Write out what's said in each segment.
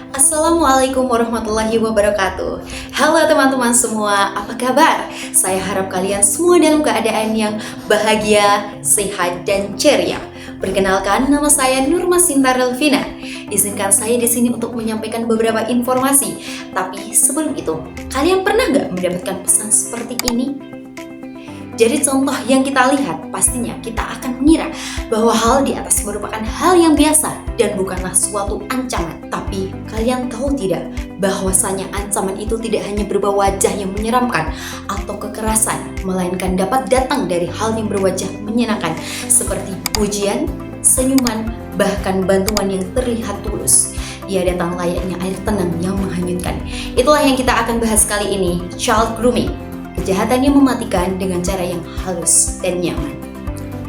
Assalamualaikum warahmatullahi wabarakatuh. Halo teman-teman semua, apa kabar? Saya harap kalian semua dalam keadaan yang bahagia, sehat, dan ceria. Perkenalkan, nama saya Nurma Sinta Relvina. Izinkan saya di sini untuk menyampaikan beberapa informasi. Tapi sebelum itu, kalian pernah nggak mendapatkan pesan seperti ini? Jadi contoh yang kita lihat, pastinya kita akan mengira bahwa hal di atas merupakan hal yang biasa dan bukanlah suatu ancaman. Tapi kalian tahu tidak bahwasanya ancaman itu tidak hanya berbau wajah yang menyeramkan atau kekerasan, melainkan dapat datang dari hal yang berwajah menyenangkan seperti pujian, senyuman, bahkan bantuan yang terlihat tulus. Ia datang layaknya air tenang yang menghanyutkan. Itulah yang kita akan bahas kali ini, child grooming. Kejahatan yang mematikan dengan cara yang halus dan nyaman.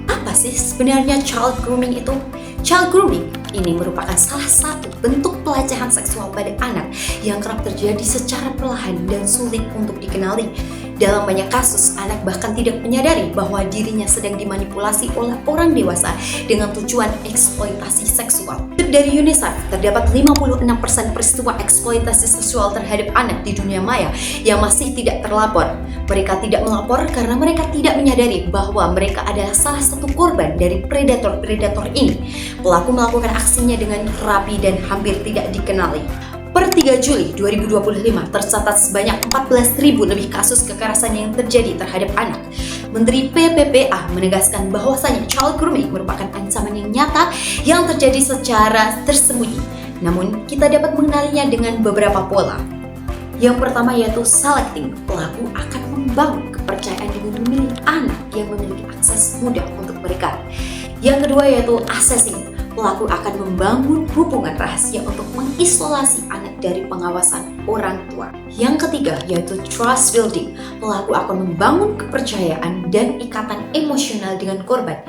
Apa sih sebenarnya child grooming itu? Child grooming ini merupakan salah satu bentuk pelecehan seksual pada anak yang kerap terjadi secara perlahan dan sulit untuk dikenali. Dalam banyak kasus, anak bahkan tidak menyadari bahwa dirinya sedang dimanipulasi oleh orang dewasa dengan tujuan eksploitasi seksual. Dari UNICEF, terdapat 56% peristiwa eksploitasi seksual terhadap anak di dunia maya yang masih tidak terlapor. Mereka tidak melapor karena mereka tidak menyadari bahwa mereka adalah salah satu korban dari predator-predator ini. Pelaku melakukan aksinya dengan rapi dan hampir tidak dikenali. Per 3 Juli 2025 tercatat sebanyak 14.000 lebih kasus kekerasan yang terjadi terhadap anak. Menteri PPPA menegaskan bahwasanya child grooming merupakan ancaman yang nyata yang terjadi secara tersembunyi. Namun, kita dapat mengenalinya dengan beberapa pola. Yang pertama yaitu selecting. Pelaku akan membangun kepercayaan dengan memilih anak yang memiliki akses mudah untuk mereka. Yang kedua yaitu assessing. Pelaku akan membangun hubungan rahasia untuk mengisolasi anak dari pengawasan orang tua. Yang ketiga yaitu trust building. Pelaku akan membangun kepercayaan dan ikatan emosional dengan korban.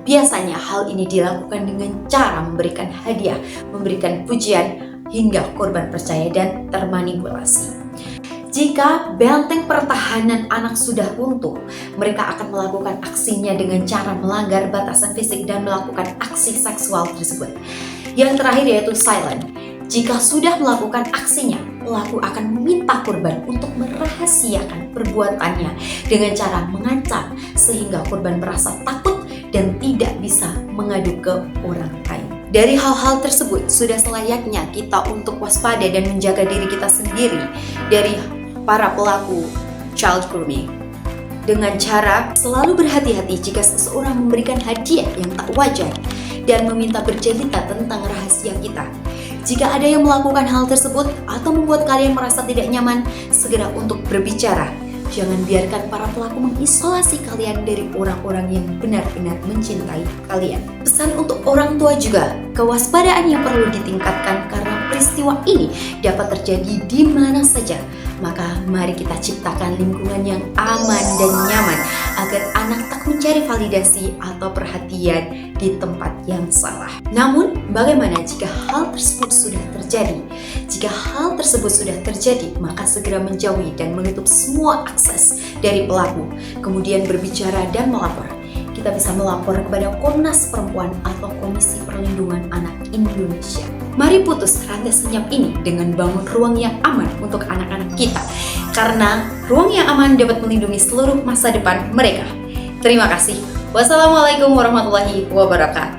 Biasanya hal ini dilakukan dengan cara memberikan hadiah, memberikan pujian, hingga korban percaya dan termanipulasi. Jika benteng pertahanan anak sudah runtuh, mereka akan melakukan aksinya dengan cara melanggar batasan fisik dan melakukan aksi seksual tersebut. Yang terakhir yaitu silent. Jika sudah melakukan aksinya, pelaku akan meminta korban untuk merahasiakan perbuatannya dengan cara mengancam sehingga korban merasa takut dan tidak bisa mengadu ke orang lain. Dari hal-hal tersebut, sudah selayaknya kita untuk waspada dan menjaga diri kita sendiri dari para pelaku child grooming. Dengan cara selalu berhati-hati jika seseorang memberikan hadiah yang tak wajar dan meminta bercerita tentang rahasia kita. Jika ada yang melakukan hal tersebut atau membuat kalian merasa tidak nyaman, segera untuk berbicara. Jangan biarkan para pelaku mengisolasi kalian dari orang-orang yang benar-benar mencintai kalian. Pesan untuk orang tua juga, kewaspadaan yang perlu ditingkatkan karena peristiwa ini dapat terjadi di mana saja. Maka mari kita ciptakan lingkungan yang aman dan nyaman agar anak tak mencari validasi atau perhatian di tempat yang salah. Namun, bagaimana jika hal tersebut sudah terjadi? Jika hal tersebut sudah terjadi, maka segera menjauhi dan menutup semua akses dari pelaku, kemudian berbicara dan melapor. Kita bisa melapor kepada Komnas Perempuan atau Komisi Perlindungan Anak Indonesia. Mari putus rantai senyap ini dengan bangun ruang yang aman untuk anak-anak kita. Karena ruang yang aman dapat melindungi seluruh masa depan mereka. Terima kasih. Wassalamualaikum warahmatullahi wabarakatuh.